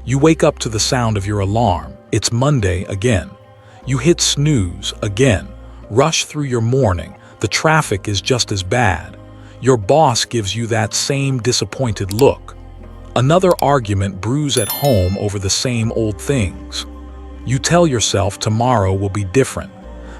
You wake up to the sound of your alarm. It's Monday again. You hit snooze again. Rush through your morning. The traffic is just as bad. Your boss gives you that same disappointed look. Another argument brews at home over the same old things. You tell yourself tomorrow will be different,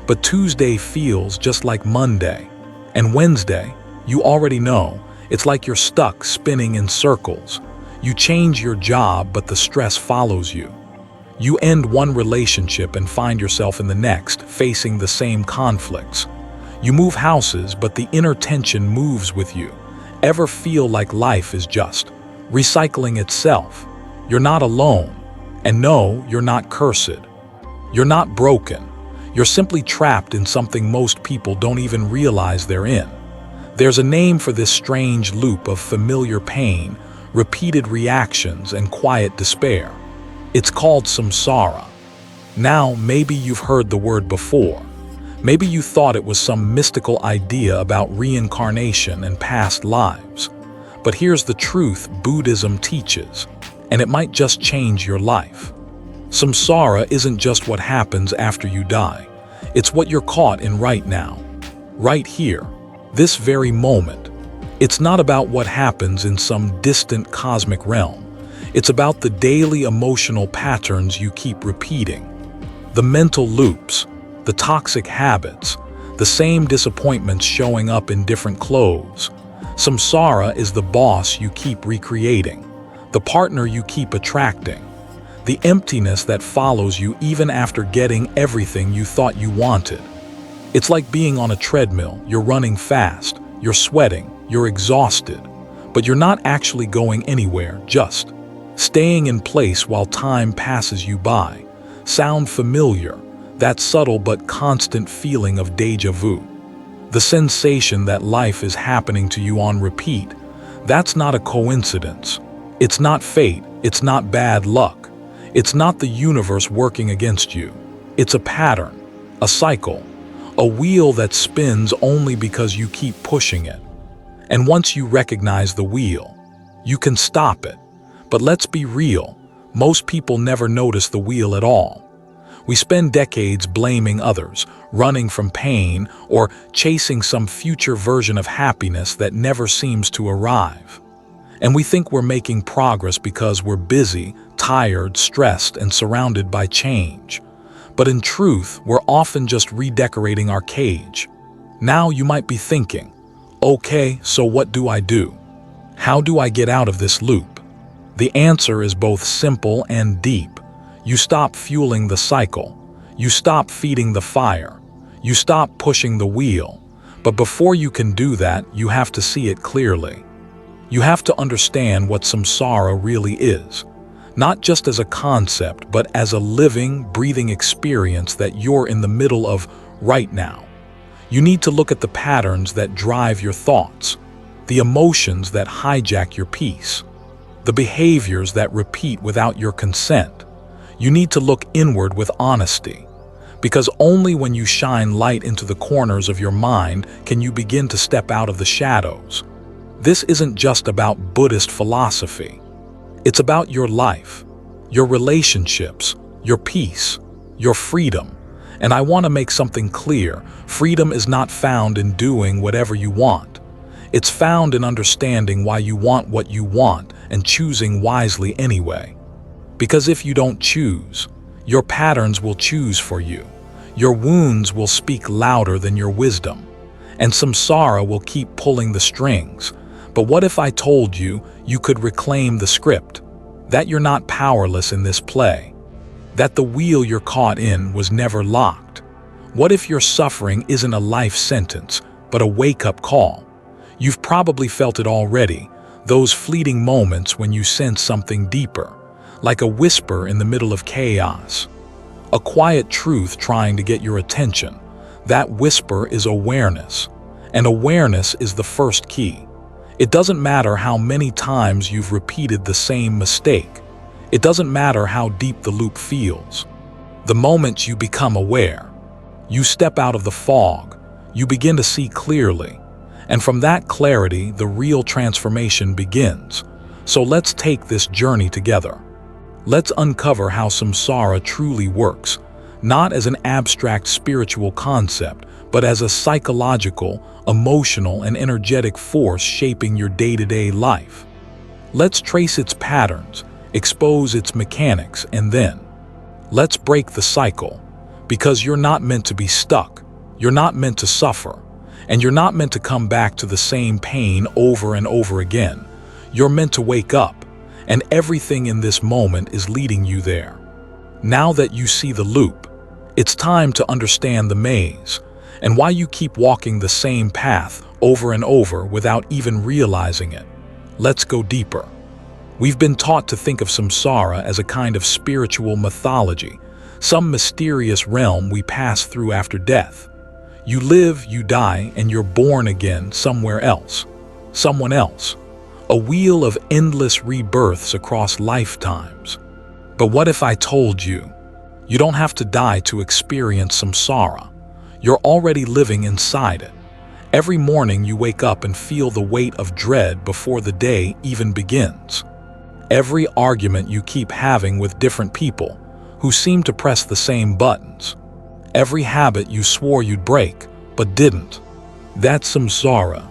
but Tuesday feels just like Monday. And Wednesday, you already know, it's like you're stuck spinning in circles. You change your job, but the stress follows you. You end one relationship and find yourself in the next, facing the same conflicts. You move houses, but the inner tension moves with you. Ever feel like life is just recycling itself? You're not alone. And no, you're not cursed. You're not broken. You're simply trapped in something most people don't even realize they're in. There's a name for this strange loop of familiar pain, repeated reactions, and quiet despair. It's called samsara. Now, maybe you've heard the word before. Maybe you thought it was some mystical idea about reincarnation and past lives. But here's the truth Buddhism teaches, and it might just change your life. Samsara isn't just what happens after you die. It's what you're caught in right now, right here, this very moment. It's not about what happens in some distant cosmic realm. It's about the daily emotional patterns you keep repeating, the mental loops, the toxic habits, the same disappointments showing up in different clothes. Samsara is the boss you keep recreating, the partner you keep attracting, the emptiness that follows you even after getting everything you thought you wanted. It's like being on a treadmill. You're running fast, you're sweating, you're exhausted, but you're not actually going anywhere, just staying in place while time passes you by. Sound familiar? That subtle but constant feeling of déjà vu. The sensation that life is happening to you on repeat. That's not a coincidence. It's not fate. It's not bad luck. It's not the universe working against you. It's a pattern, a cycle, a wheel that spins only because you keep pushing it. And once you recognize the wheel, you can stop it. But let's be real, most people never notice the wheel at all. We spend decades blaming others, running from pain, or chasing some future version of happiness that never seems to arrive. And we think we're making progress because we're busy, tired, stressed, and surrounded by change. But in truth, we're often just redecorating our cage. Now you might be thinking, okay, so what do I do? How do I get out of this loop? The answer is both simple and deep. You stop fueling the cycle. You stop feeding the fire. You stop pushing the wheel. But before you can do that, you have to see it clearly. You have to understand what samsara really is. Not just as a concept, but as a living, breathing experience that you're in the middle of right now. You need to look at the patterns that drive your thoughts, the emotions that hijack your peace, the behaviors that repeat without your consent. You need to look inward with honesty, because only when you shine light into the corners of your mind can you begin to step out of the shadows. This isn't just about Buddhist philosophy. It's about your life, your relationships, your peace, your freedom. And I want to make something clear. Freedom is not found in doing whatever you want. It's found in understanding why you want what you want and choosing wisely anyway. Because if you don't choose, your patterns will choose for you. Your wounds will speak louder than your wisdom. And samsara will keep pulling the strings. But what if I told you you could reclaim the script? That you're not powerless in this play? That the wheel you're caught in was never locked? What if your suffering isn't a life sentence, but a wake-up call? You've probably felt it already, those fleeting moments when you sense something deeper. Like a whisper in the middle of chaos. A quiet truth trying to get your attention. That whisper is awareness. And awareness is the first key. It doesn't matter how many times you've repeated the same mistake. It doesn't matter how deep the loop feels. The moment you become aware, you step out of the fog, you begin to see clearly. And from that clarity, the real transformation begins. So let's take this journey together. Let's uncover how samsara truly works, not as an abstract spiritual concept, but as a psychological, emotional, and energetic force shaping your day-to-day life. Let's trace its patterns, expose its mechanics, and then let's break the cycle, because you're not meant to be stuck, you're not meant to suffer, and you're not meant to come back to the same pain over and over again. You're meant to wake up, and everything in this moment is leading you there. Now that you see the loop, it's time to understand the maze, and why you keep walking the same path over and over without even realizing it. Let's go deeper. We've been taught to think of samsara as a kind of spiritual mythology, some mysterious realm we pass through after death. You live, you die, and you're born again somewhere else, someone else. A wheel of endless rebirths across lifetimes. But what if I told you, you don't have to die to experience samsara. You're already living inside it. Every morning you wake up and feel the weight of dread before the day even begins. Every argument you keep having with different people who seem to press the same buttons. Every habit you swore you'd break, but didn't. That's samsara.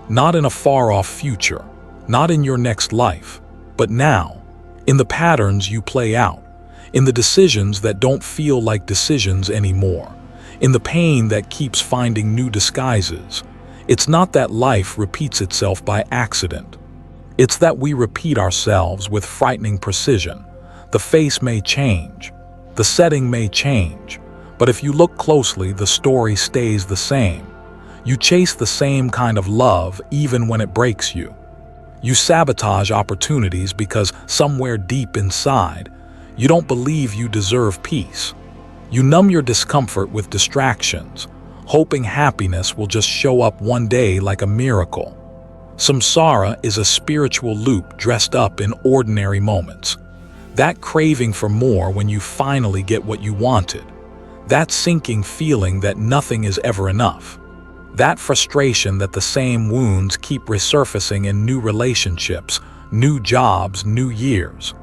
Not in a far-off future, not in your next life, but now, in the patterns you play out, in the decisions that don't feel like decisions anymore, in the pain that keeps finding new disguises. It's not that life repeats itself by accident. It's that we repeat ourselves with frightening precision. The face may change, the setting may change, but if you look closely, the story stays the same. You chase the same kind of love even when it breaks you. You sabotage opportunities because somewhere deep inside, you don't believe you deserve peace. You numb your discomfort with distractions, hoping happiness will just show up one day like a miracle. Samsara is a spiritual loop dressed up in ordinary moments. That craving for more when you finally get what you wanted. That sinking feeling that nothing is ever enough. That frustration that the same wounds keep resurfacing in new relationships, new jobs, new years.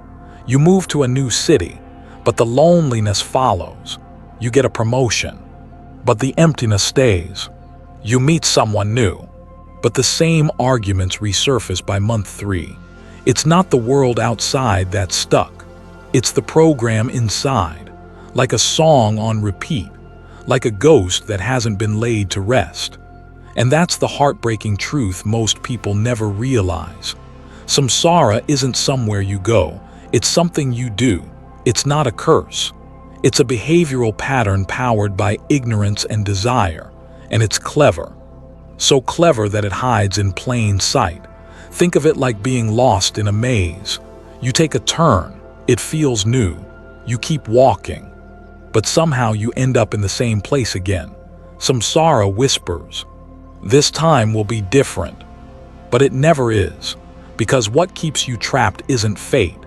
You move to a new city, but the loneliness follows. You get a promotion, but the emptiness stays. You meet someone new, but the same arguments resurface by month 3. It's not the world outside that's stuck. It's the program inside, like a song on repeat, like a ghost that hasn't been laid to rest. And that's the heartbreaking truth most people never realize. Samsara isn't somewhere you go, it's something you do. It's not a curse. It's a behavioral pattern powered by ignorance and desire, and it's clever. So clever that it hides in plain sight. Think of it like being lost in a maze. You take a turn, it feels new. You keep walking, but somehow you end up in the same place again. Samsara whispers, "This time will be different." But it never is, because what keeps you trapped isn't fate,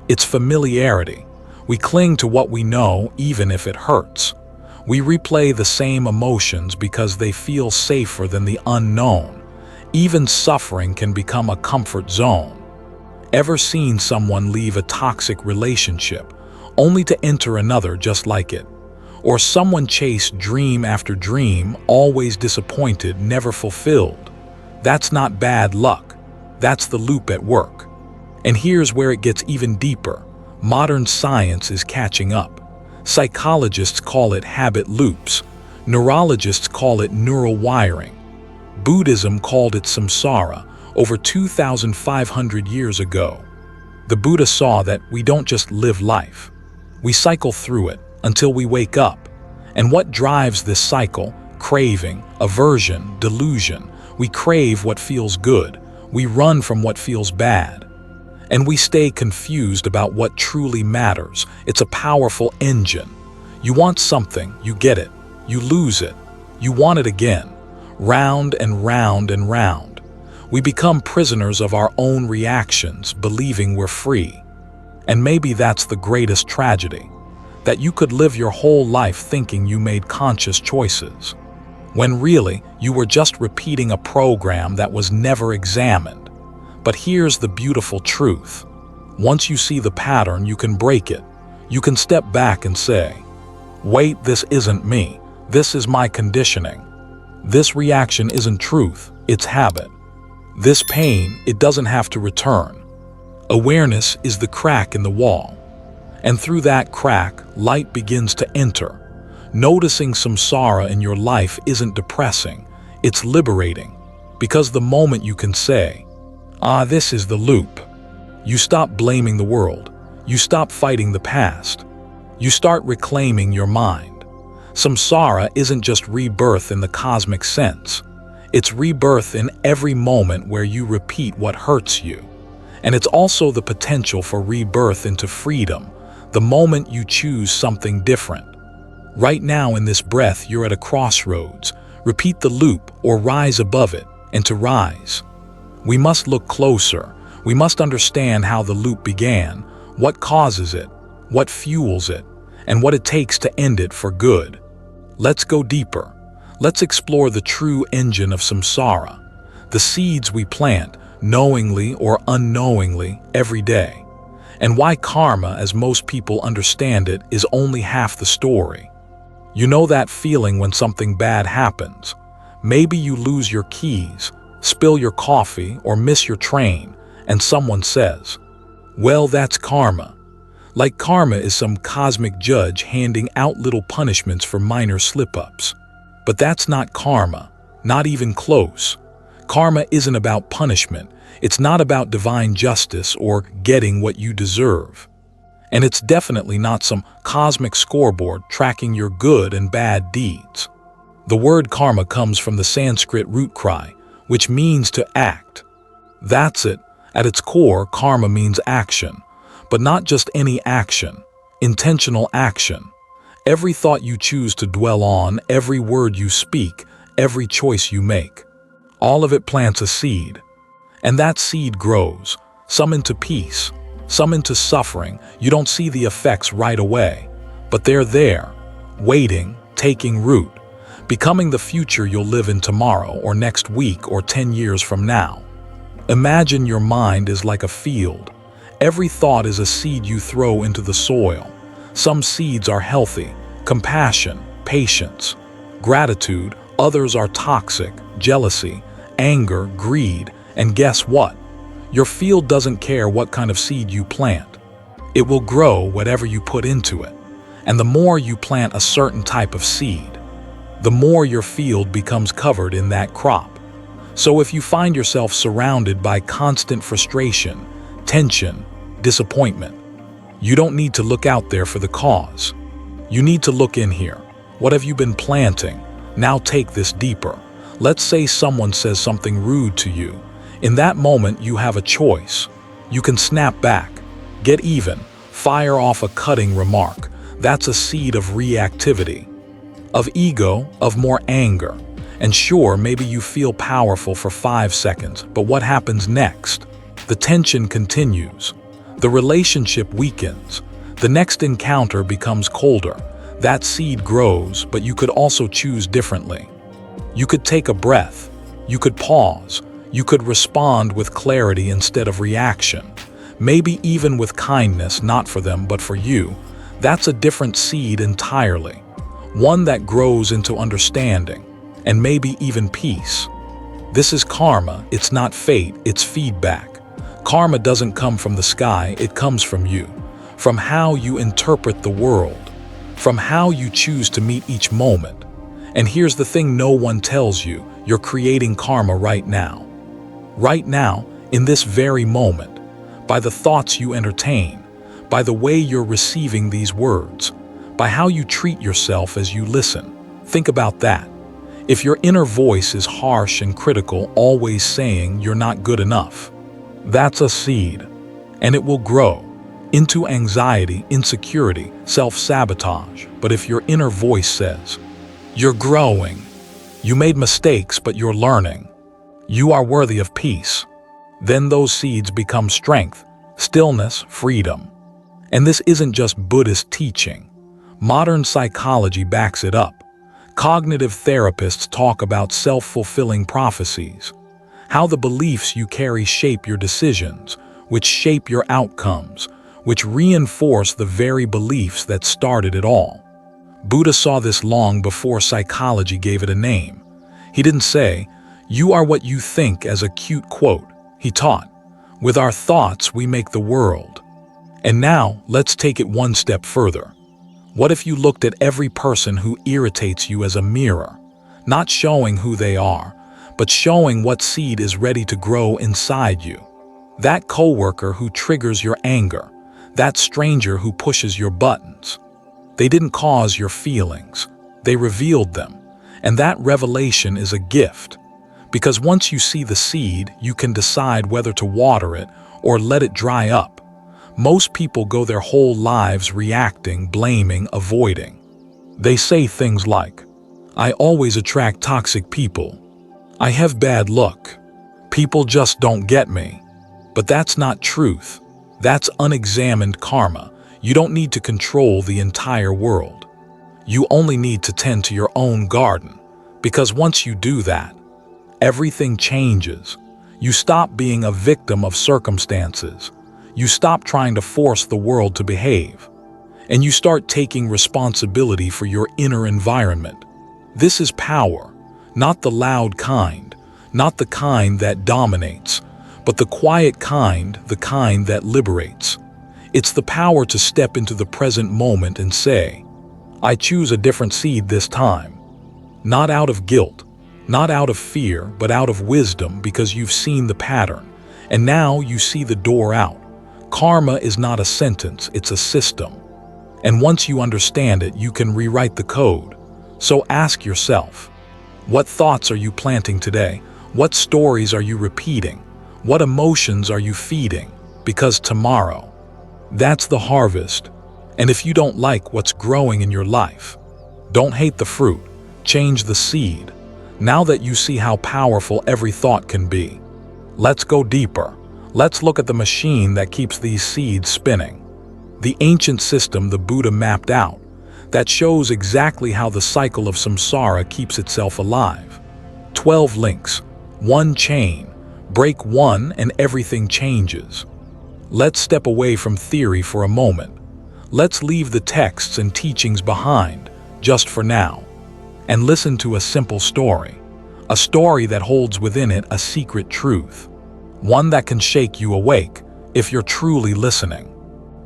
it's familiarity. We cling to what we know even if it hurts. We replay the same emotions because they feel safer than the unknown. Even suffering can become a comfort zone. Ever seen someone leave a toxic relationship only to enter another just like it? Or someone chase dream after dream, always disappointed, never fulfilled? That's not bad luck. That's the loop at work. And here's where it gets even deeper. Modern science is catching up. Psychologists call it habit loops. Neurologists call it neural wiring. Buddhism called it samsara over 2,500 years ago. The Buddha saw that we don't just live life. We cycle through it until we wake up. And what drives this cycle? Craving, aversion, delusion. We crave what feels good. We run from what feels bad. And we stay confused about what truly matters. It's a powerful engine. You want something, you get it. You lose it. You want it again. Round and round and round. We become prisoners of our own reactions, believing we're free. And maybe that's the greatest tragedy. That you could live your whole life thinking you made conscious choices, when really you were just repeating a program that was never examined. But here's the beautiful truth. Once you see the pattern, you can break it. You can step back and say, wait, this isn't me. This is my conditioning. This reaction isn't truth, it's habit. This pain, it doesn't have to return. Awareness is the crack in the wall. And through that crack, light begins to enter. Noticing samsara in your life isn't depressing, it's liberating. Because the moment you can say, this is the loop, you stop blaming the world. You stop fighting the past. You start reclaiming your mind. Samsara isn't just rebirth in the cosmic sense. It's rebirth in every moment where you repeat what hurts you. And it's also the potential for rebirth into freedom, the moment you choose something different. Right now in this breath, you're at a crossroads. Repeat the loop or rise above it. And to rise, we must look closer. We must understand how the loop began, what causes it, what fuels it, and what it takes to end it for good. Let's go deeper. Let's explore the true engine of samsara, the seeds we plant, knowingly or unknowingly, every day, and why karma, as most people understand it, is only half the story. You know that feeling when something bad happens. Maybe you lose your keys, spill your coffee, or miss your train, and someone says, well, that's karma. Like karma is some cosmic judge handing out little punishments for minor slip-ups. But that's not karma, not even close. Karma isn't about punishment. It's not about divine justice or getting what you deserve. And it's definitely not some cosmic scoreboard tracking your good and bad deeds. The word karma comes from the Sanskrit root krai, which means to act. That's it. At its core, karma means action, but not just any action, intentional action. Every thought you choose to dwell on, every word you speak, every choice you make, all of it plants a seed. And that seed grows, some into peace, some into suffering. You don't see the effects right away, but they're there, waiting, taking root, becoming the future you'll live in tomorrow or next week or 10 years from now. Imagine your mind is like a field. Every thought is a seed you throw into the soil. Some seeds are healthy, compassion, patience, gratitude. Others are toxic, jealousy, anger, greed. And guess what? Your field doesn't care what kind of seed you plant. It will grow whatever you put into it. And the more you plant a certain type of seed, the more your field becomes covered in that crop. So if you find yourself surrounded by constant frustration, tension, disappointment, you don't need to look out there for the cause. You need to look in here. What have you been planting? Now take this deeper. Let's say someone says something rude to you. In that moment, you have a choice. You can snap back, get even, fire off a cutting remark. That's a seed of reactivity, of ego, of more anger. And sure, maybe you feel powerful for 5 seconds, but what happens next? The tension continues. The relationship weakens. The next encounter becomes colder. That seed grows, but you could also choose differently. You could take a breath. You could pause. You could respond with clarity instead of reaction. Maybe even with kindness, not for them, but for you. That's a different seed entirely. One that grows into understanding, and maybe even peace. This is karma. It's not fate, it's feedback. Karma doesn't come from the sky, it comes from you. From how you interpret the world. From how you choose to meet each moment. And here's the thing no one tells you, you're creating karma right now. Right now, in this very moment. By the thoughts you entertain. By the way you're receiving these words. By how you treat yourself as you listen. Think about that. If your inner voice is harsh and critical, always saying you're not good enough, that's a seed, and it will grow into anxiety, insecurity, self-sabotage. But if your inner voice says, you're growing, you made mistakes but you're learning, you are worthy of peace, then those seeds become strength, stillness, freedom. And this isn't just Buddhist teaching. Modern psychology backs it up. Cognitive therapists talk about self-fulfilling prophecies, how the beliefs you carry shape your decisions, which shape your outcomes, which reinforce the very beliefs that started it all. Buddha saw this long before psychology gave it a name. He didn't say, "You are what you think," as a cute quote. He taught, "With our thoughts we make the world." And now, let's take it one step further. What if you looked at every person who irritates you as a mirror, not showing who they are, but showing what seed is ready to grow inside you? That coworker who triggers your anger, that stranger who pushes your buttons. They didn't cause your feelings, they revealed them. And that revelation is a gift. Because once you see the seed, you can decide whether to water it or let it dry up. Most people go their whole lives reacting, blaming, avoiding. They say things like, "I always attract toxic people. I have bad luck. People just don't get me." But that's not truth. That's unexamined karma. You don't need to control the entire world. You only need to tend to your own garden. Because once you do that, everything changes. You stop being a victim of circumstances. You stop trying to force the world to behave. And you start taking responsibility for your inner environment. This is power, not the loud kind, not the kind that dominates, but the quiet kind, the kind that liberates. It's the power to step into the present moment and say, "I choose a different seed this time." Not out of guilt, not out of fear, but out of wisdom, because you've seen the pattern, and now you see the door out. Karma is not a sentence, it's a system. And once you understand it, you can rewrite the code. So ask yourself, what thoughts are you planting today? What stories are you repeating? What emotions are you feeding? Because tomorrow, that's the harvest. And if you don't like what's growing in your life, don't hate the fruit, change the seed. Now that you see how powerful every thought can be, let's go deeper. Let's look at the machine that keeps these seeds spinning. The ancient system the Buddha mapped out, that shows exactly how the cycle of samsara keeps itself alive. 12 links, one chain, break one and everything changes. Let's step away from theory for a moment. Let's leave the texts and teachings behind, just for now, and listen to a simple story. A story that holds within it a secret truth. One that can shake you awake if you're truly listening.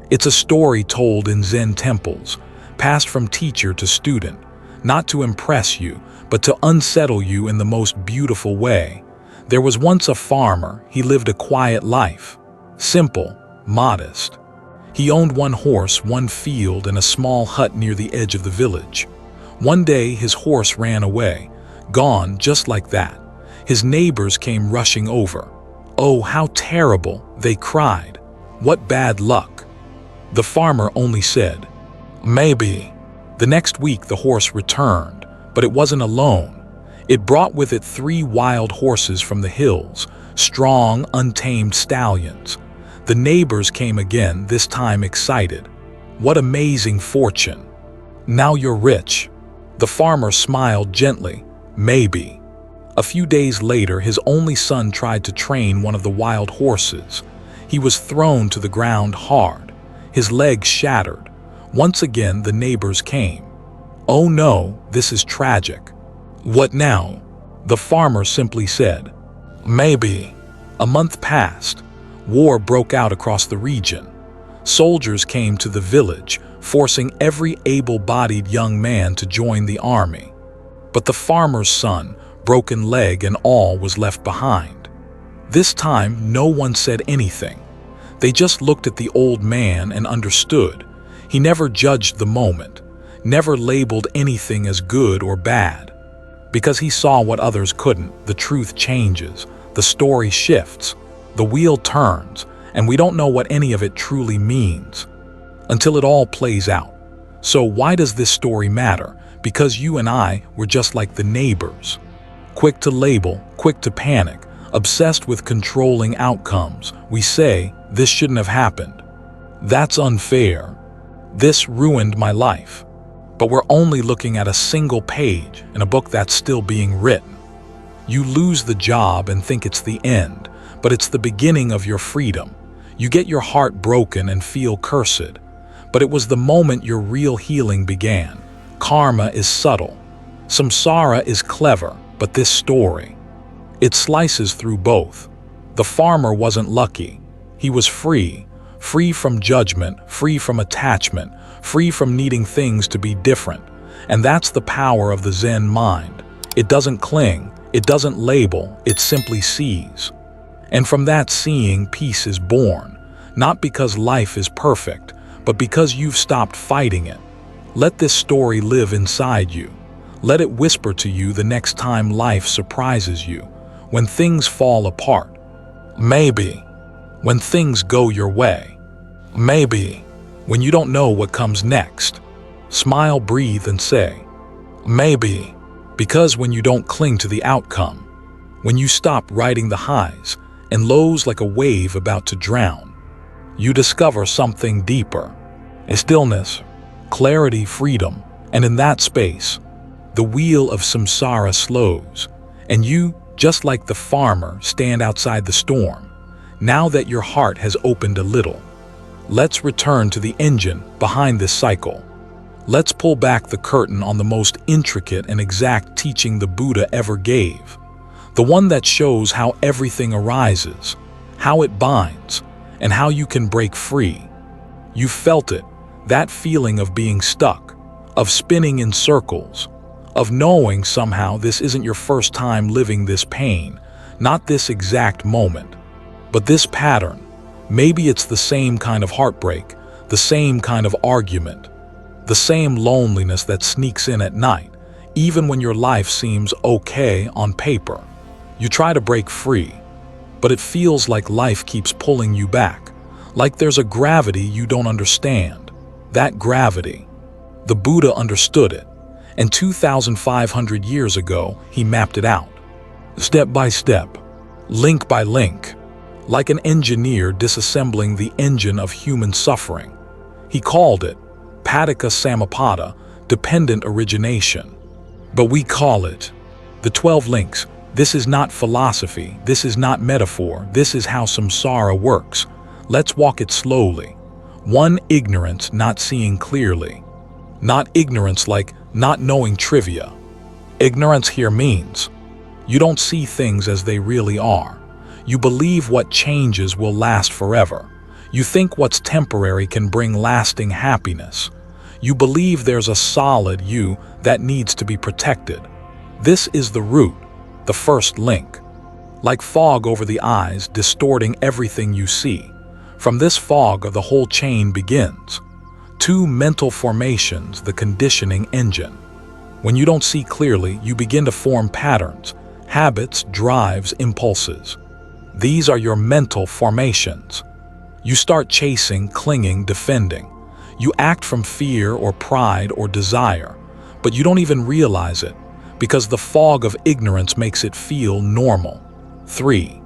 It's a story told in Zen temples, passed from teacher to student, not to impress you, but to unsettle you in the most beautiful way. There was once a farmer. He lived a quiet life. Simple, modest. He owned one horse, one field, and a small hut near the edge of the village. One day his horse ran away, gone just like that. His neighbors came rushing over. "Oh, how terrible," they cried. "What bad luck." The farmer only said, "Maybe." The next week the horse returned, but it wasn't alone. It brought with it 3 wild horses from the hills, strong, untamed stallions. The neighbors came again, this time excited. "What amazing fortune. Now you're rich." The farmer smiled gently. "Maybe." A few days later, his only son tried to train one of the wild horses. He was thrown to the ground hard, his legs shattered. Once again, the neighbors came. "Oh no, this is tragic." "What now?" The farmer simply said, "Maybe." A month passed. War broke out across the region. Soldiers came to the village, forcing every able-bodied young man to join the army. But the farmer's son, broken leg and all, was left behind. This time, no one said anything. They just looked at the old man and understood. He never judged the moment, never labeled anything as good or bad. Because he saw what others couldn't, the truth changes, the story shifts, the wheel turns, and we don't know what any of it truly means until it all plays out. So why does this story matter? Because you and I were just like the neighbors. Quick to label, quick to panic, obsessed with controlling outcomes. We say, "This shouldn't have happened. That's unfair. This ruined my life." But we're only looking at a single page in a book that's still being written. You lose the job and think it's the end, but it's the beginning of your freedom. You get your heart broken and feel cursed. But it was the moment your real healing began. Karma is subtle. Samsara is clever, but this story, it slices through both. The farmer wasn't lucky. He was free from judgment, free from attachment, free from needing things to be different. And that's the power of the Zen mind. It doesn't cling, it doesn't label, it simply sees. And from that seeing, peace is born, not because life is perfect, but because you've stopped fighting it. Let this story live inside you. Let it whisper to you the next time life surprises you, when things fall apart. Maybe when things go your way. Maybe when you don't know what comes next. Smile, breathe, and say, maybe, because when you don't cling to the outcome, when you stop riding the highs and lows like a wave about to drown, you discover something deeper, a stillness, clarity, freedom, and in that space, the wheel of samsara slows, and you, just like the farmer, stand outside the storm. Now that your heart has opened a little, let's return to the engine behind this cycle. Let's pull back the curtain on the most intricate and exact teaching the Buddha ever gave. The one that shows how everything arises, how it binds, and how you can break free. You felt it, that feeling of being stuck, of spinning in circles, of knowing somehow this isn't your first time living this pain, not this exact moment, but this pattern. Maybe it's the same kind of heartbreak, the same kind of argument, the same loneliness that sneaks in at night, even when your life seems okay on paper. You try to break free, but it feels like life keeps pulling you back, like there's a gravity you don't understand. That gravity, the Buddha understood it, and 2,500 years ago, he mapped it out. Step by step, link by link, like an engineer disassembling the engine of human suffering. He called it Paticca Samuppada, dependent origination. But we call it the 12 links. This is not philosophy, this is not metaphor, this is how samsara works. Let's walk it slowly. 1. Ignorance, not seeing clearly. Not ignorance like not knowing trivia. Ignorance here means you don't see things as they really are. You believe what changes will last forever. You think what's temporary can bring lasting happiness. You believe there's a solid you that needs to be protected. This is the root, the first link. Like fog over the eyes, distorting everything you see. From this fog, the whole chain begins. 2. Mental formations, the conditioning engine. When you don't see clearly, you begin to form patterns, habits, drives, impulses. These are your mental formations. You start chasing, clinging, defending. You act from fear or pride or desire, but you don't even realize it, because the fog of ignorance makes it feel normal. 3.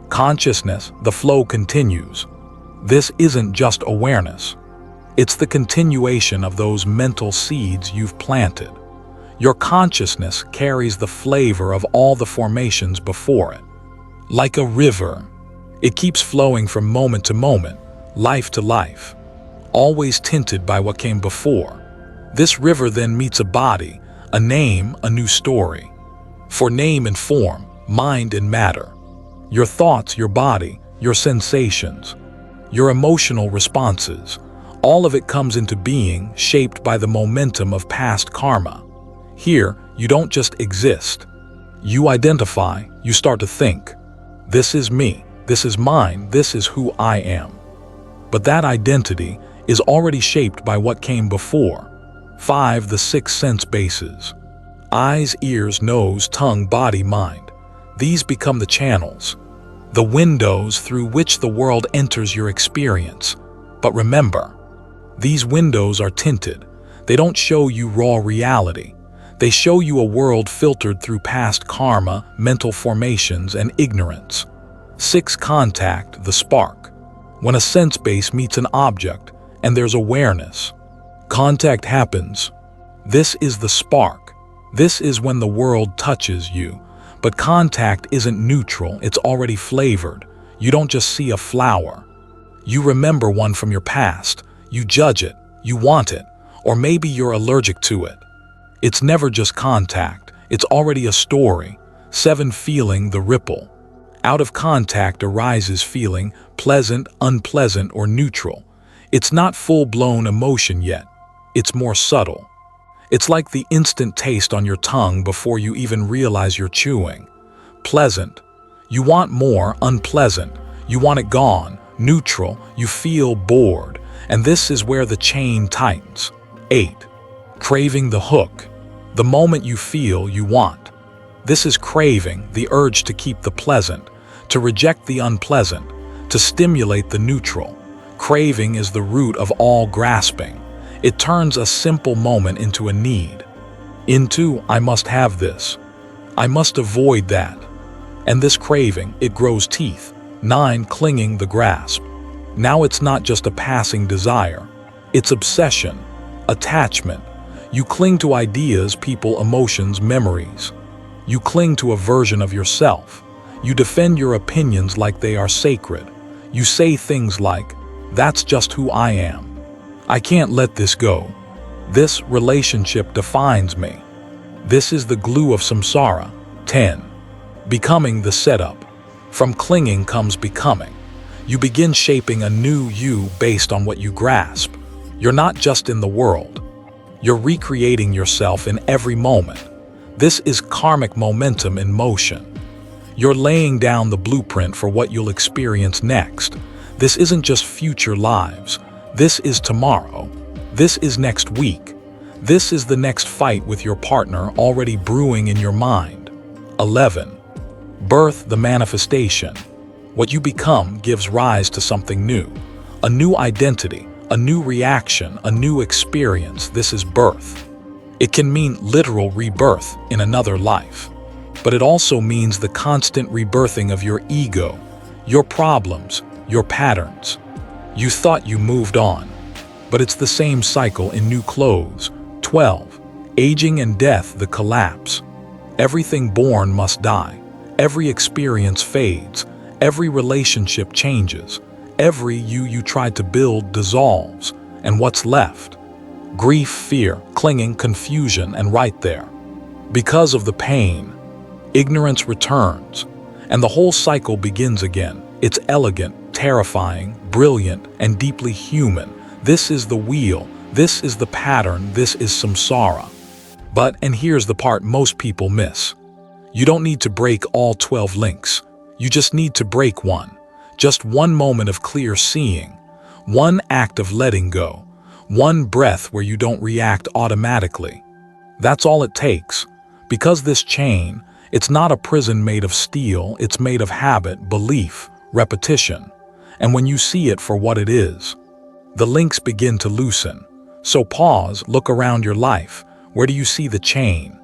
Consciousness, the flow continues. This isn't just awareness. It's the continuation of those mental seeds you've planted. Your consciousness carries the flavor of all the formations before it. Like a river, it keeps flowing from moment to moment, life to life, always tinted by what came before. This river then meets a body, a name, a new story. For name and form, mind and matter. Your thoughts, your body, your sensations, your emotional responses, all of it comes into being, shaped by the momentum of past karma. Here, you don't just exist. You identify, you start to think. This is me, this is mine, this is who I am. But that identity is already shaped by what came before. 5. The 6 sense bases. Eyes, ears, nose, tongue, body, mind. These become the channels, the windows through which the world enters your experience. But remember, these windows are tinted. They don't show you raw reality. They show you a world filtered through past karma, mental formations, and ignorance. 6. Contact, the spark. When a sense base meets an object and there's awareness, contact happens. This is the spark. This is when the world touches you. But contact isn't neutral, it's already flavored. You don't just see a flower. You remember one from your past, you judge it, you want it, or maybe you're allergic to it. It's never just contact, it's already a story. 7. Feeling the ripple. Out of contact arises feeling, pleasant, unpleasant, or neutral. It's not full-blown emotion yet. It's more subtle. It's like the instant taste on your tongue before you even realize you're chewing. Pleasant. You want more. Unpleasant. You want it gone. Neutral. You feel bored. And this is where the chain tightens. 8. Craving the hook. The moment you feel you want. This is craving, the urge to keep the pleasant, to reject the unpleasant, to stimulate the neutral. Craving is the root of all grasping. It turns a simple moment into a need. Into, I must have this. I must avoid that. And this craving, it grows teeth. 9. Clinging the grasp. Now it's not just a passing desire. It's obsession, attachment. You cling to ideas, people, emotions, memories. You cling to a version of yourself. You defend your opinions like they are sacred. You say things like, "That's just who I am. I can't let this go. This relationship defines me." This is the glue of samsara. 10. Becoming the setup. From clinging comes becoming. You begin shaping a new you based on what you grasp. You're not just in the world. You're recreating yourself in every moment. This is karmic momentum in motion. You're laying down the blueprint for what you'll experience next. This isn't just future lives. This is tomorrow. This is next week. This is the next fight with your partner already brewing in your mind. 11. Birth, the manifestation. What you become gives rise to something new. A new identity, a new reaction, a new experience. This is birth. It can mean literal rebirth in another life, but it also means the constant rebirthing of your ego, your problems, your patterns. You thought you moved on, but it's the same cycle in new clothes. 12. Aging and death, the collapse. Everything born must die. Every experience fades. Every relationship changes. Every you tried to build dissolves. And what's left? Grief, fear, clinging, confusion, and right there. Because of the pain, ignorance returns, and the whole cycle begins again. It's elegant, terrifying, brilliant, and deeply human. This is the wheel. This is the pattern. This is samsara. But, and here's the part most people miss. You don't need to break all 12 links. You just need to break one. Just one moment of clear seeing. One act of letting go. One breath where you don't react automatically. That's all it takes. Because this chain, it's not a prison made of steel, it's made of habit, belief, repetition. And when you see it for what it is, the links begin to loosen. So pause, look around your life. Where do you see the chain?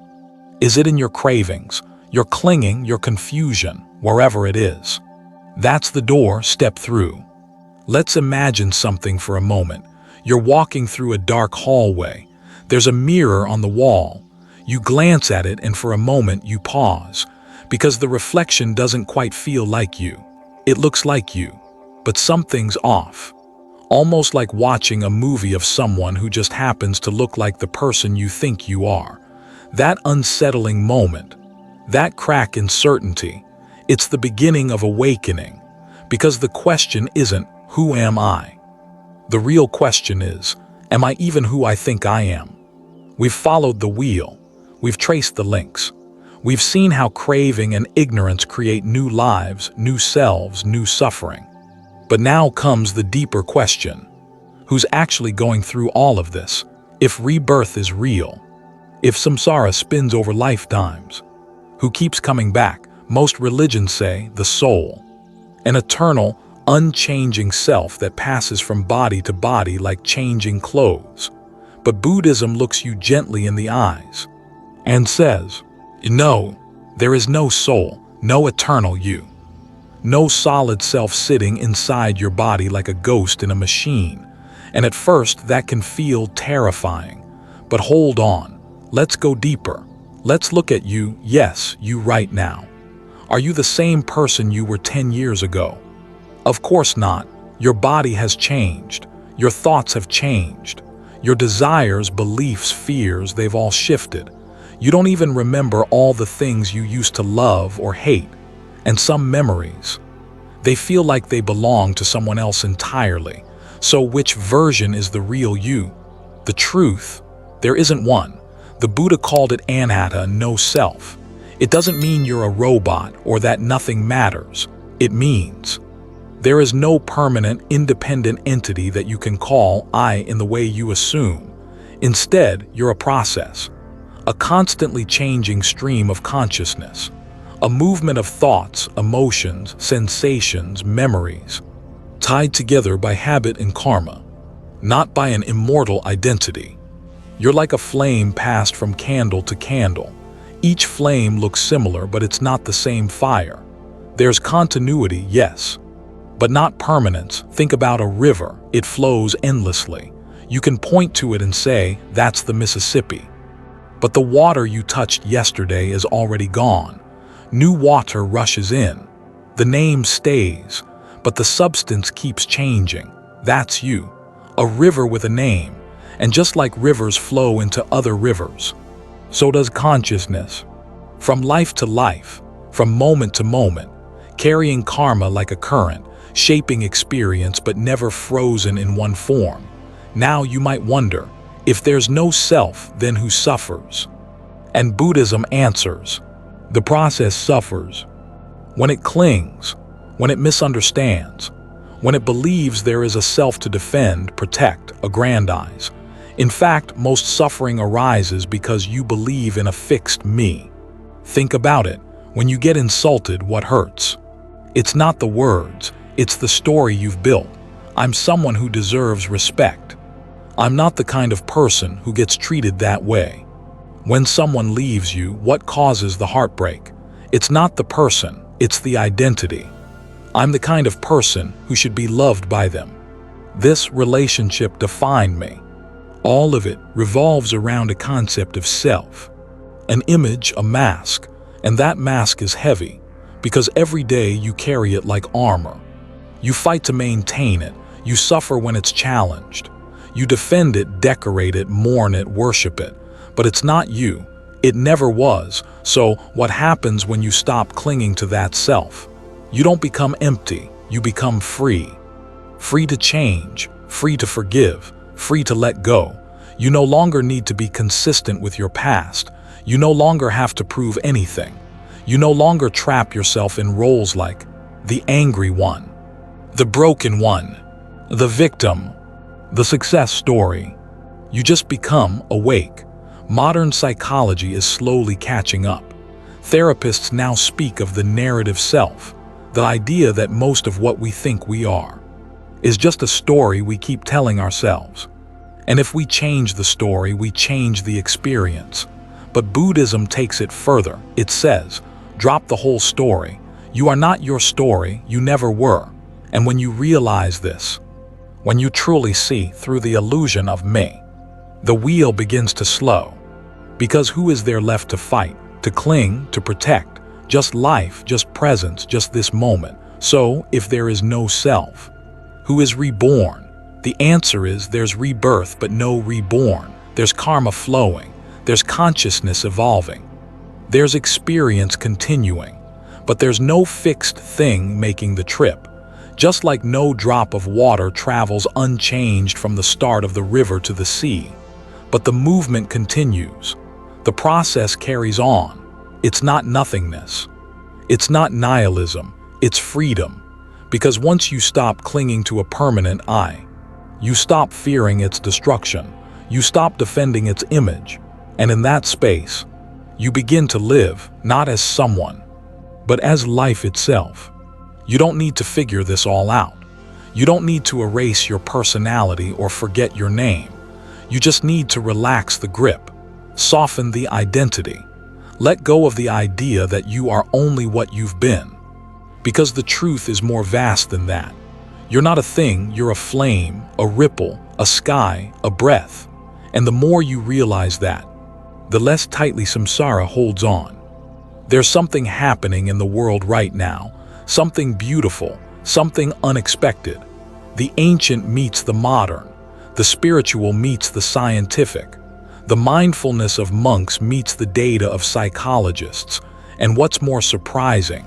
Is it in your cravings, your clinging, your confusion, wherever it is? That's the door, step through. Let's imagine something for a moment. You're walking through a dark hallway. There's a mirror on the wall. You glance at it and for a moment you pause, because the reflection doesn't quite feel like you. It looks like you, but something's off. Almost like watching a movie of someone who just happens to look like the person you think you are. That unsettling moment, that crack in certainty, it's the beginning of awakening, because the question isn't, who am I? The real question is, am I even who I think I am? We've followed the wheel. We've traced the links. We've seen how craving and ignorance create new lives, new selves, new suffering. But now comes the deeper question. Who's actually going through all of this? If rebirth is real, if samsara spins over lifetimes, who keeps coming back? Most religions say the soul, an eternal, unchanging self that passes from body to body like changing clothes. But Buddhism looks you gently in the eyes and says, no, there is no soul, no eternal you. No solid self sitting inside your body like a ghost in a machine. And at first that can feel terrifying. But hold on, let's go deeper. Let's look at you, yes, you right now. Are you the same person you were 10 years ago? Of course not. Your body has changed. Your thoughts have changed. Your desires, beliefs, fears, they've all shifted. You don't even remember all the things you used to love or hate. And some memories, they feel like they belong to someone else entirely. So which version is the real you? The truth? There isn't one. The Buddha called it anatta, no self. It doesn't mean you're a robot or that nothing matters. It means there is no permanent, independent entity that you can call I in the way you assume. Instead, you're a process, a constantly changing stream of consciousness, a movement of thoughts, emotions, sensations, memories, tied together by habit and karma, not by an immortal identity. You're like a flame passed from candle to candle. Each flame looks similar, but it's not the same fire. There's continuity, yes, but not permanence. Think about a river. It flows endlessly. You can point to it and say, that's the Mississippi. But the water you touched yesterday is already gone. New water rushes in. The name stays, but the substance keeps changing. That's you, a river with a name. And just like rivers flow into other rivers, so does consciousness. From life to life, from moment to moment, carrying karma like a current, shaping experience but never frozen in one form. Now you might wonder, if there's no self, then who suffers? And Buddhism answers, the process suffers. When it clings, when it misunderstands, when it believes there is a self to defend, protect, aggrandize. In fact, most suffering arises because you believe in a fixed me. Think about it. When you get insulted, what hurts? It's not the words, it's the story you've built. I'm someone who deserves respect. I'm not the kind of person who gets treated that way. When someone leaves you, what causes the heartbreak? It's not the person, it's the identity. I'm the kind of person who should be loved by them. This relationship defined me. All of it revolves around a concept of self, an image, a mask, and that mask is heavy because every day you carry it like armor. You fight to maintain it, you suffer when it's challenged. You defend it, decorate it, mourn it, worship it, but it's not you. It never was. So what happens when you stop clinging to that self? You don't become empty, you become free. Free to change, free to forgive, free to let go. You no longer need to be consistent with your past. You no longer have to prove anything. You no longer trap yourself in roles like the angry one, the broken one, the victim, the success story. You just become awake. Modern psychology is slowly catching up. Therapists now speak of the narrative self, the idea that most of what we think we are is just a story we keep telling ourselves. And if we change the story, we change the experience. But Buddhism takes it further. It says, drop the whole story. You are not your story, you never were. And when you realize this, when you truly see through the illusion of me, the wheel begins to slow. Because who is there left to fight, to cling, to protect? Just life, just presence, just this moment. So, if there is no self, who is reborn? The answer is there's rebirth but no reborn. There's karma flowing. There's consciousness evolving. There's experience continuing. But there's no fixed thing making the trip. Just like no drop of water travels unchanged from the start of the river to the sea. But the movement continues. The process carries on. It's not nothingness. It's not nihilism. It's freedom. Because once you stop clinging to a permanent I, you stop fearing its destruction. You stop defending its image. And in that space, you begin to live not as someone, but as life itself. You don't need to figure this all out. You don't need to erase your personality or forget your name. You just need to relax the grip, soften the identity, let go of the idea that you are only what you've been. Because the truth is more vast than that. You're not a thing, you're a flame, a ripple, a sky, a breath. And the more you realize that, the less tightly samsara holds on. There's something happening in the world right now, something beautiful, something unexpected. The ancient meets the modern. The spiritual meets the scientific. The mindfulness of monks meets the data of psychologists. And what's more surprising,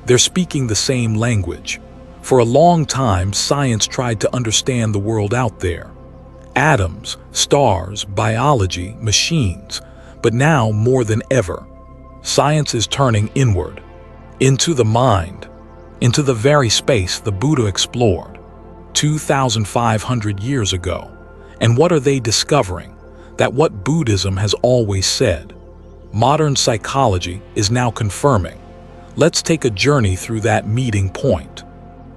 they're speaking the same language. For a long time, science tried to understand the world out there. Atoms, stars, biology, machines. But now, more than ever, science is turning inward, into the mind, into the very space the Buddha explored 2,500 years ago. And what are they discovering? That what Buddhism has always said. Modern psychology is now confirming. Let's take a journey through that meeting point.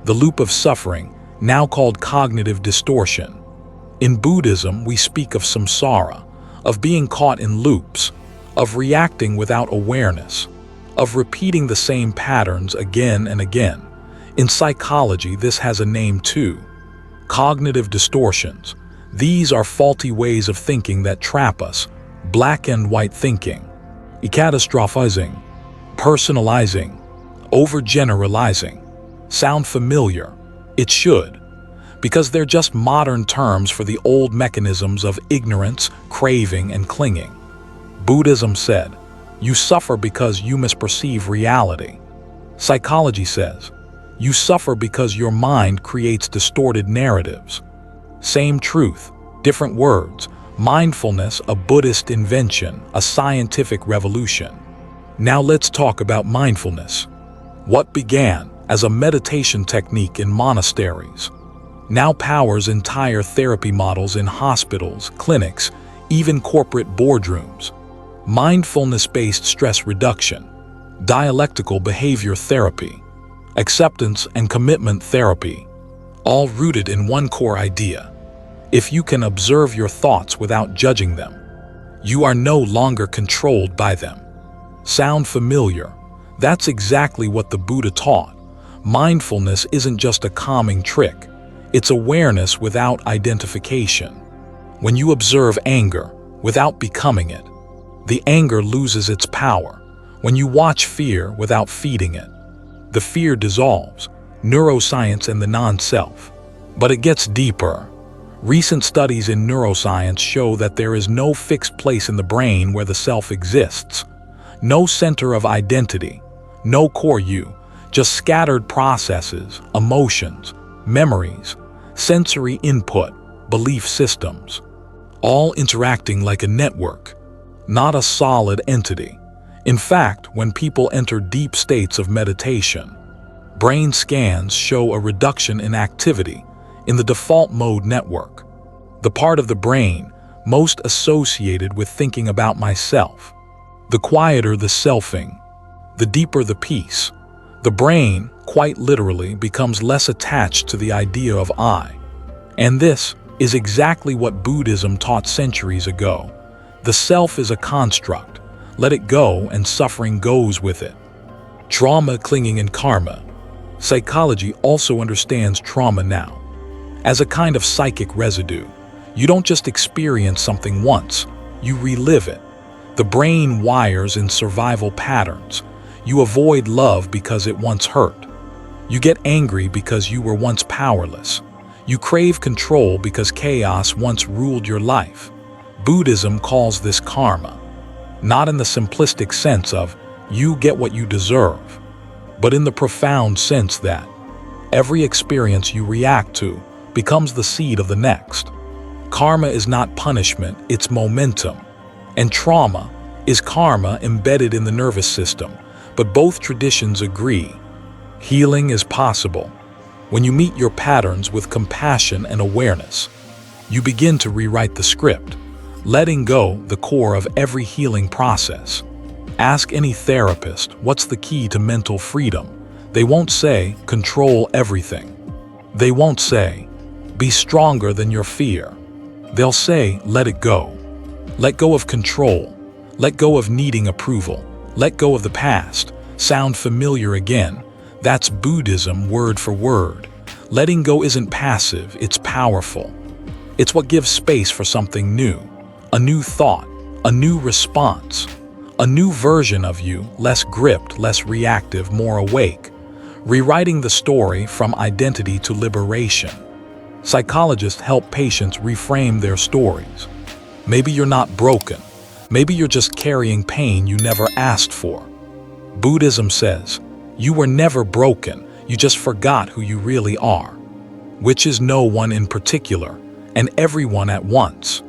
The loop of suffering, now called cognitive distortion. In Buddhism, we speak of samsara, of being caught in loops, of reacting without awareness, of repeating the same patterns again and again. In psychology, this has a name too. Cognitive distortions. These are faulty ways of thinking that trap us. Black and white thinking, catastrophizing, personalizing, overgeneralizing. Sound familiar? It should, because they're just modern terms for the old mechanisms of ignorance, craving, and clinging. Buddhism said, you suffer because you misperceive reality. Psychology says, you suffer because your mind creates distorted narratives. Same truth, different words. Mindfulness, a Buddhist invention, a scientific revolution. Now let's talk about mindfulness. What began as a meditation technique in monasteries now powers entire therapy models in hospitals, clinics, even corporate boardrooms. Mindfulness-based stress reduction, dialectical behavior therapy, acceptance and commitment therapy, all rooted in one core idea. If you can observe your thoughts without judging them, you are no longer controlled by them. Sound familiar? That's exactly what the Buddha taught. Mindfulness isn't just a calming trick. It's awareness without identification. When you observe anger without becoming it, the anger loses its power. When you watch fear without feeding it, the fear dissolves. Neuroscience and the non-self. But it gets deeper. Recent studies in neuroscience show that there is no fixed place in the brain where the self exists. No center of identity, no core you, just scattered processes, emotions, memories, sensory input, belief systems, all interacting like a network, not a solid entity. In fact, when people enter deep states of meditation, brain scans show a reduction in activity in the default mode network, the part of the brain most associated with thinking about myself. The quieter the selfing, the deeper the peace. The brain, quite literally, becomes less attached to the idea of I. And this is exactly what Buddhism taught centuries ago. The self is a construct. Let it go and suffering goes with it. Trauma, clinging, and karma. Psychology also understands trauma now as a kind of psychic residue. You don't just experience something once, you relive it. The brain wires in survival patterns. You avoid love because it once hurt. You get angry because you were once powerless. You crave control because chaos once ruled your life. Buddhism calls this karma, not in the simplistic sense of you get what you deserve, but in the profound sense that every experience you react to becomes the seed of the next. Karma is not punishment, it's momentum. And trauma is karma embedded in the nervous system. But both traditions agree, healing is possible. When you meet your patterns with compassion and awareness, you begin to rewrite the script, letting go the core of every healing process. Ask any therapist, what's the key to mental freedom? They won't say, control everything. They won't say, be stronger than your fear. They'll say, let it go. Let go of control. Let go of needing approval. Let go of the past. Sound familiar again? That's Buddhism word for word. Letting go isn't passive, it's powerful. It's what gives space for something new. A new thought, a new response, a new version of you, less gripped, less reactive, more awake. Rewriting the story from identity to liberation. Psychologists help patients reframe their stories. Maybe you're not broken. Maybe you're just carrying pain you never asked for. Buddhism says, you were never broken, you just forgot who you really are. Which is no one in particular, and everyone at once.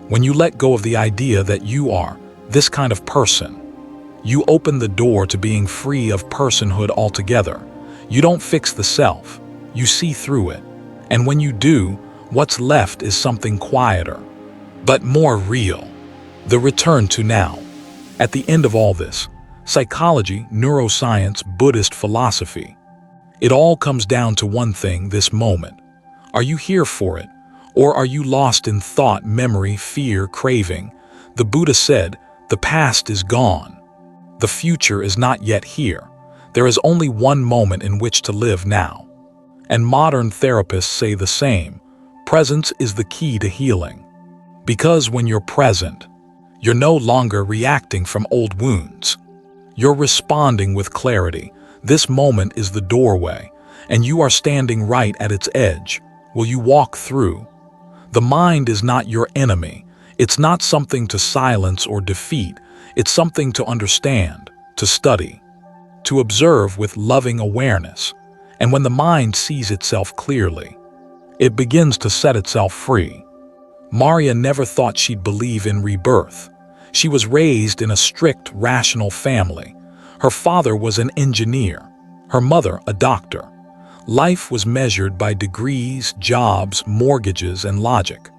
When you let go of the idea that you are this kind of person, you open the door to being free of personhood altogether. You don't fix the self, you see through it. And when you do, what's left is something quieter, but more real. The return to now. At the end of all this, psychology, neuroscience, Buddhist philosophy, it all comes down to one thing: this moment. Are you here for it? Or are you lost in thought, memory, fear, craving? The Buddha said, the past is gone. The future is not yet here. There is only one moment in which to live now. And modern therapists say the same. Presence is the key to healing. Because when you're present, you're no longer reacting from old wounds. You're responding with clarity. This moment is the doorway, and you are standing right at its edge. Will you walk through? The mind is not your enemy. It's not something to silence or defeat. It's something to understand, to study, to observe with loving awareness. And when the mind sees itself clearly, it begins to set itself free. Maria never thought she'd believe in rebirth. She was raised in a strict, rational family. Her father was an engineer, her mother a doctor. Life was measured by degrees, jobs, mortgages, and logic.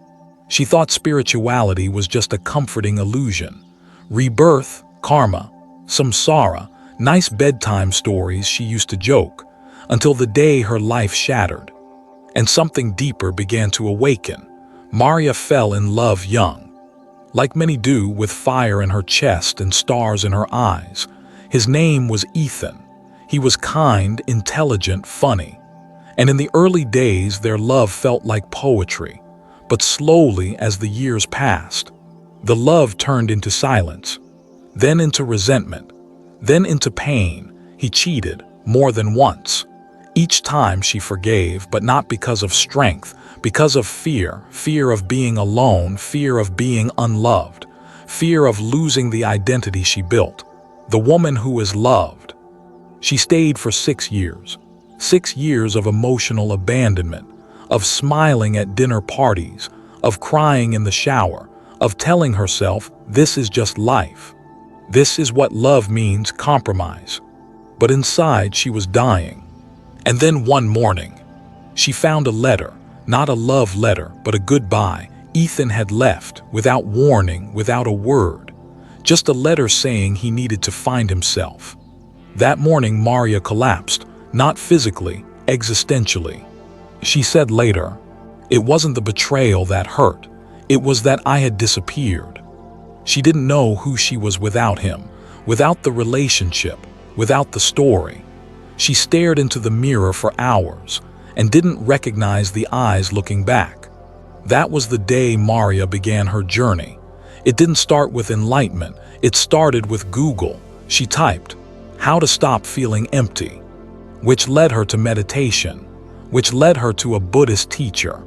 She thought spirituality was just a comforting illusion. Rebirth, karma, samsara, nice bedtime stories she used to joke, until the day her life shattered, and something deeper began to awaken. Maria fell in love young, like many do, with fire in her chest and stars in her eyes. His name was Ethan. He was kind, intelligent, funny. And in the early days, their love felt like poetry. But slowly, as the years passed, the love turned into silence, then into resentment, then into pain. He cheated more than once. Each time she forgave, but not because of strength, because of fear. Fear of being alone, fear of being unloved, fear of losing the identity she built, the woman who is loved. She stayed for 6 years. 6 years of emotional abandonment, of smiling at dinner parties, of crying in the shower, of telling herself, this is just life. This is what love means, compromise. But inside she was dying. And then one morning, she found a letter, not a love letter, but a goodbye. Ethan had left, without warning, without a word. Just a letter saying he needed to find himself. That morning Maria collapsed, not physically, existentially. She said later, it wasn't the betrayal that hurt, it was that I had disappeared. She didn't know who she was without him, without the relationship, without the story. She stared into the mirror for hours and didn't recognize the eyes looking back. That was the day Maria began her journey. It didn't start with enlightenment, it started with Google. She typed, how to stop feeling empty, which led her to meditation, which led her to a Buddhist teacher,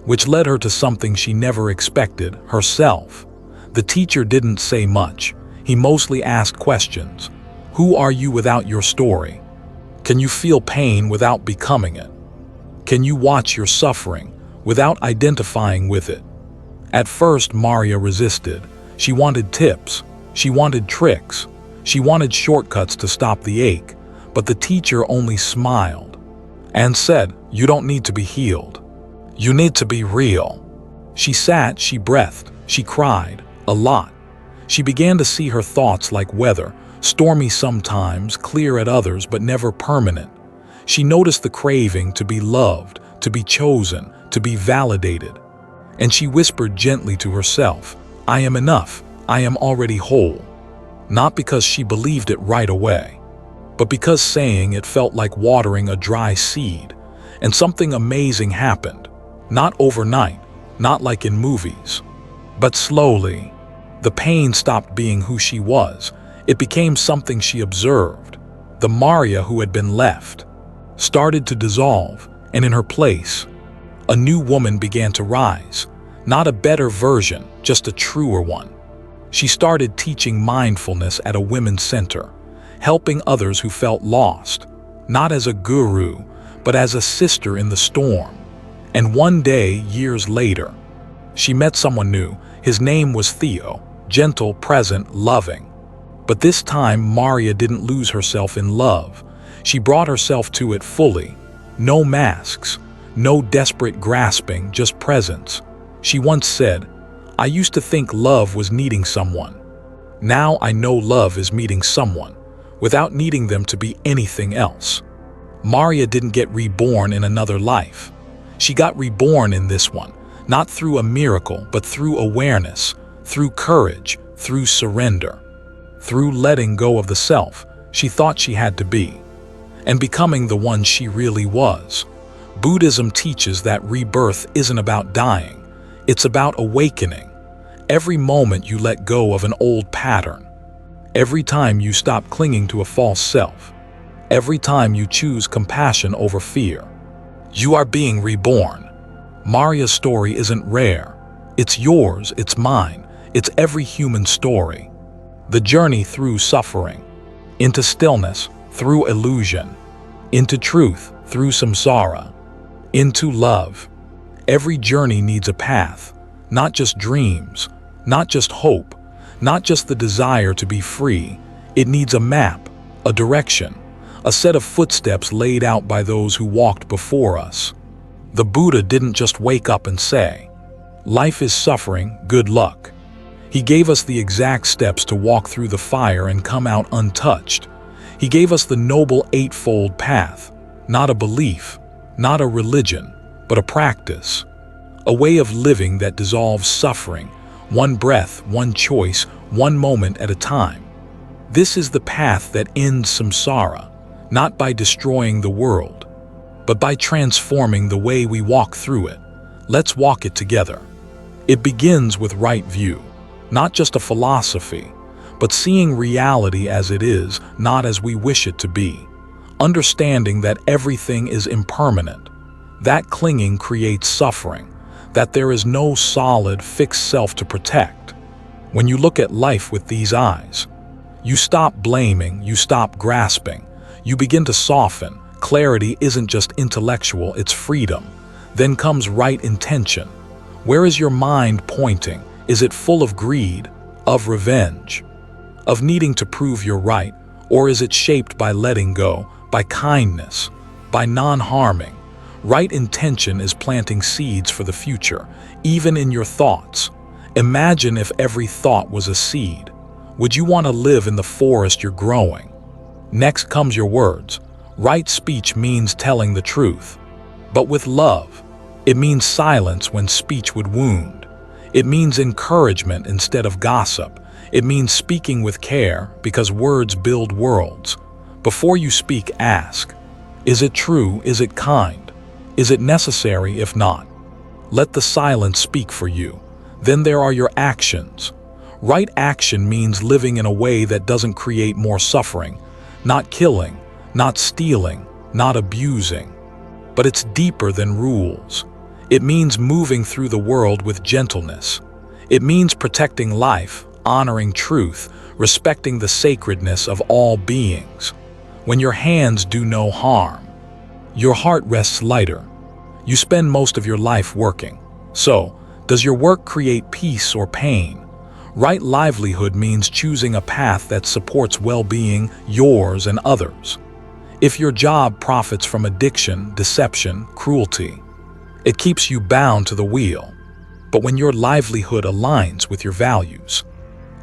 which led her to something she never expected, herself. The teacher didn't say much. He mostly asked questions. Who are you without your story? Can you feel pain without becoming it? Can you watch your suffering without identifying with it? At first, Maria resisted. She wanted tips. She wanted tricks. She wanted shortcuts to stop the ache. But the teacher only smiled and said, you don't need to be healed. You need to be real. She sat, she breathed, she cried, a lot. She began to see her thoughts like weather, stormy sometimes, clear at others, but never permanent. She noticed the craving to be loved, to be chosen, to be validated. And she whispered gently to herself, I am enough, I am already whole. Not because she believed it right away, but because saying it felt like watering a dry seed. And something amazing happened. Not overnight, not like in movies, but slowly. The pain stopped being who she was. It became something she observed. The Maria who had been left started to dissolve, and in her place, A new woman began to rise. Not a better version, just a truer one. She started teaching mindfulness at a women's center, helping others who felt lost, not as a guru, but as a sister in the storm. And one day, years later, she met someone new. His name was Theo, gentle, present, loving. But this time, Maria didn't lose herself in love. She brought herself to it fully. No masks, no desperate grasping, just presence. She once said, "I used to think love was needing someone. Now I know love is meeting someone, without needing them to be anything else." Maria didn't get reborn in another life. She got reborn in this one, not through a miracle, but through awareness, through courage, through surrender, through letting go of the self she thought she had to be, and becoming the one she really was. Buddhism teaches that rebirth isn't about dying, it's about awakening. Every moment you let go of an old pattern, every time you stop clinging to a false self, every time you choose compassion over fear, you are being reborn. Maria's story isn't rare. It's yours, it's mine, it's every human story. The journey through suffering, into stillness through illusion, into truth through samsara, into love. Every journey needs a path, not just dreams, not just hope, not just the desire to be free. It needs a map, a direction, a set of footsteps laid out by those who walked before us. The Buddha didn't just wake up and say, "Life is suffering, good luck." He gave us the exact steps to walk through the fire and come out untouched. He gave us the noble Eightfold path, not a belief, not a religion, but a practice. A way of living that dissolves suffering, one breath, one choice, one moment at a time. This is the path that ends samsara, not by destroying the world, but by transforming the way we walk through it. Let's walk it together. It begins with right view, not just a philosophy, but seeing reality as it is, not as we wish it to be. Understanding that everything is impermanent, that clinging creates suffering, that there is no solid, fixed self to protect. When you look at life with these eyes, you stop blaming, you stop grasping, you begin to soften. Clarity isn't just intellectual, it's freedom. Then comes right intention. Where is your mind pointing? Is it full of greed, of revenge, of needing to prove you're right? Or is it shaped by letting go, by kindness, by non-harming? Right intention is planting seeds for the future, even in your thoughts. Imagine if every thought was a seed. Would you want to live in the forest you're growing? Next comes your words. Right speech means telling the truth. But with love, it means silence when speech would wound. It means encouragement instead of gossip. It means speaking with care, because words build worlds. Before you speak, ask, is it true? Is it kind? Is it necessary if not? Let the silence speak for you. Then there are your actions. Right action means living in a way that doesn't create more suffering, not killing, not stealing, not abusing. But it's deeper than rules. It means moving through the world with gentleness. It means protecting life, honoring truth, respecting the sacredness of all beings. When your hands do no harm, your heart rests lighter. You spend most of your life working. So, does your work create peace or pain? Right livelihood means choosing a path that supports well-being, yours and others. If your job profits from addiction, deception, cruelty, it keeps you bound to the wheel. But when your livelihood aligns with your values,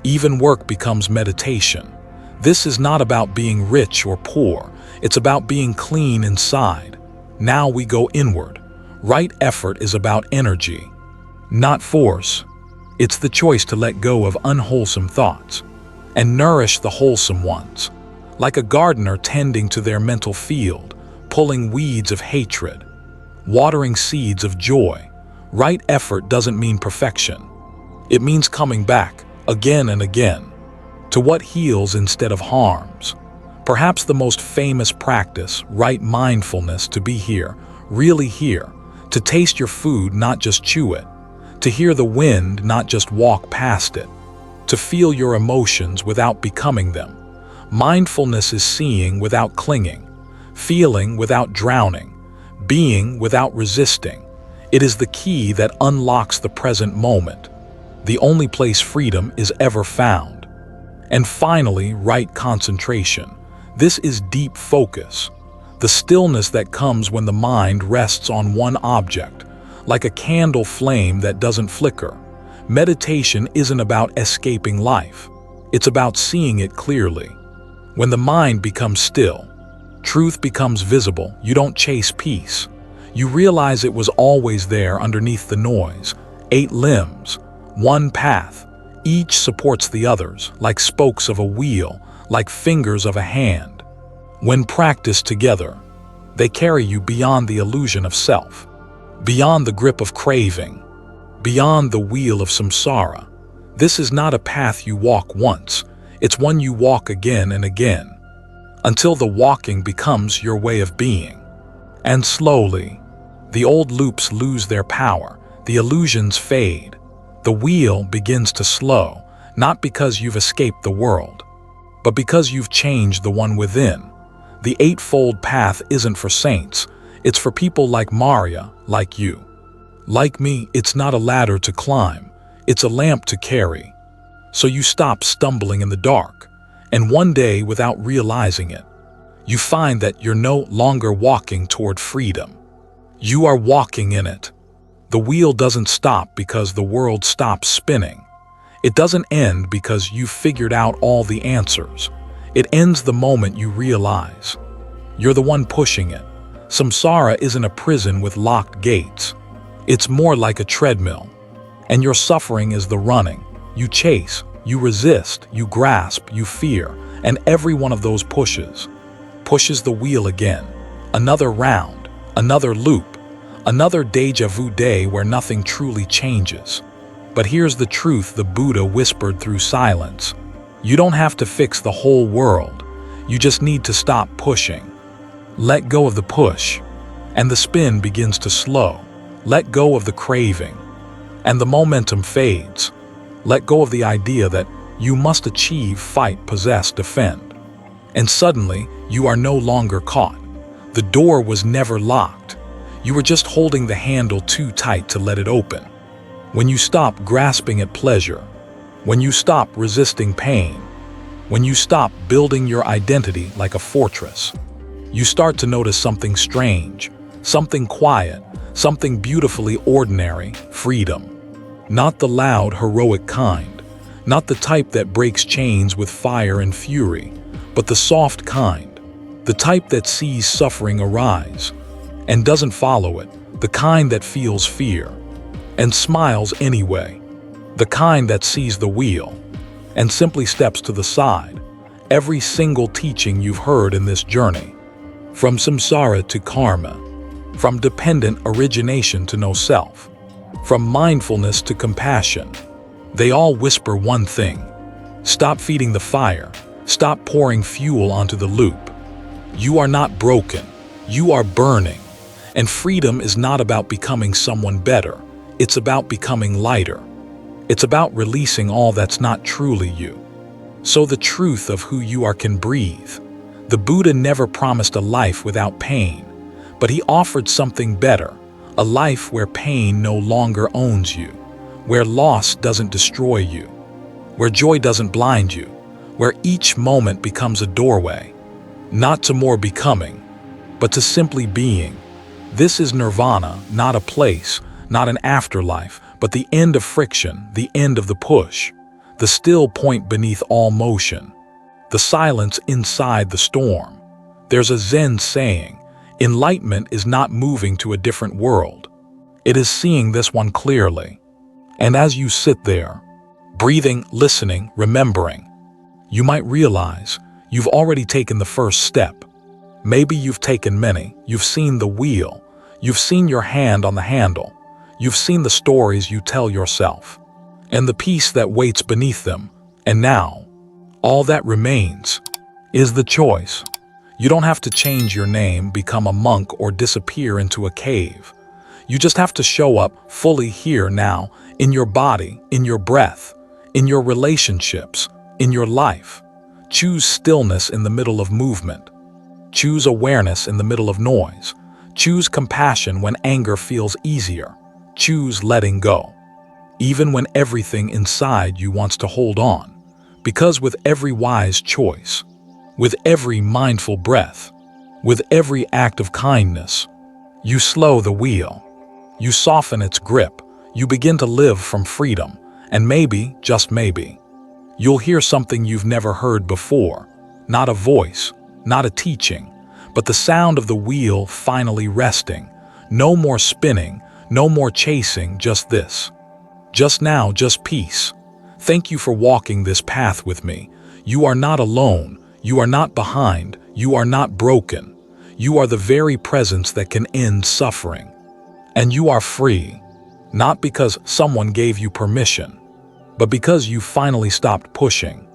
even work becomes meditation. This is not about being rich or poor, it's about being clean inside. Now we go inward. Right effort is about energy, not force. It's the choice to let go of unwholesome thoughts and nourish the wholesome ones. Like a gardener tending to their mental field, pulling weeds of hatred, watering seeds of joy. Right effort doesn't mean perfection. It means coming back, again and again, to what heals instead of harms. Perhaps the most famous practice, right mindfulness, to be here, really here, To taste your food, not just chew it. To hear the wind, not just walk past it. To feel your emotions without becoming them. Mindfulness is seeing without clinging, feeling without drowning, being without resisting. It is the key that unlocks the present moment, the only place freedom is ever found. And finally, right concentration. This is deep focus, the stillness that comes when the mind rests on one object, like a candle flame that doesn't flicker. Meditation isn't about escaping life, it's about seeing it clearly. When the mind becomes still, truth becomes visible. You don't chase peace. You realize it was always there underneath the noise. 8 limbs, one path. Each supports the others, like spokes of a wheel, like fingers of a hand. When practiced together, they carry you beyond the illusion of self, beyond the grip of craving, beyond the wheel of samsara. This is not a path you walk once, it's one you walk again and again, until the walking becomes your way of being. And slowly, the old loops lose their power, the illusions fade, the wheel begins to slow, not because you've escaped the world, but because you've changed the one within. The Eightfold path isn't for saints, it's for people like Maria, like you. Like me, it's not a ladder to climb, it's a lamp to carry. So you stop stumbling in the dark, and one day, without realizing it, you find that you're no longer walking toward freedom. You are walking in it. The wheel doesn't stop because the world stops spinning. It doesn't end because you've figured out all the answers. It ends the moment you realize you're the one pushing it. Samsara isn't a prison with locked gates. It's more like a treadmill. And your suffering is the running. You chase, you resist, you grasp, you fear, and every one of those pushes the wheel again. Another round, another loop, another deja vu day where nothing truly changes. But here's the truth the Buddha whispered through silence. You don't have to fix the whole world. You just need to stop pushing. Let go of the push, and the spin begins to slow. Let go of the craving, and the momentum fades. Let go of the idea that you must achieve, fight, possess, defend. And suddenly, you are no longer caught. The door was never locked. You were just holding the handle too tight to let it open. When you stop grasping at pleasure, when you stop resisting pain, when you stop building your identity like a fortress, you start to notice something strange, something quiet, something beautifully ordinary: freedom. Not the loud, heroic kind, not the type that breaks chains with fire and fury, but the soft kind, the type that sees suffering arise and doesn't follow it, the kind that feels fear and smiles anyway, the kind that sees the wheel and simply steps to the side. Every single teaching you've heard in this journey, from samsara to karma, from dependent origination to no self, from mindfulness to compassion, they all whisper one thing: stop feeding the fire, stop pouring fuel onto the loop. You are not broken, you are burning. And freedom is not about becoming someone better, it's about becoming lighter. It's about releasing all that's not truly you, so the truth of who you are can breathe. The Buddha never promised a life without pain, but he offered something better, a life where pain no longer owns you, where loss doesn't destroy you, where joy doesn't blind you, where each moment becomes a doorway, not to more becoming, but to simply being. This is nirvana, not a place, not an afterlife, but the end of friction, the end of the push, the still point beneath all motion, the silence inside the storm. There's a Zen saying, enlightenment is not moving to a different world. It is seeing this one clearly. And as you sit there, breathing, listening, remembering, you might realize you've already taken the first step. Maybe you've taken many. You've seen the wheel. You've seen your hand on the handle. You've seen the stories you tell yourself, and the peace that waits beneath them. And now, all that remains is the choice. You don't have to change your name, become a monk, or disappear into a cave. You just have to show up fully here now, in your body, in your breath, in your relationships, in your life. Choose stillness in the middle of movement. Choose awareness in the middle of noise. Choose compassion when anger feels easier. Choose letting go, even when everything inside you wants to hold on. Because with every wise choice, with every mindful breath, with every act of kindness, you slow the wheel. You soften its grip. You begin to live from freedom. And maybe, just maybe, you'll hear something you've never heard before. Not a voice, not a teaching, but the sound of the wheel finally resting. No more spinning, no more chasing, just this. Just now, just peace. Thank you for walking this path with me. You are not alone. You are not behind. You are not broken. You are the very presence that can end suffering. And you are free, not because someone gave you permission, but because you finally stopped pushing.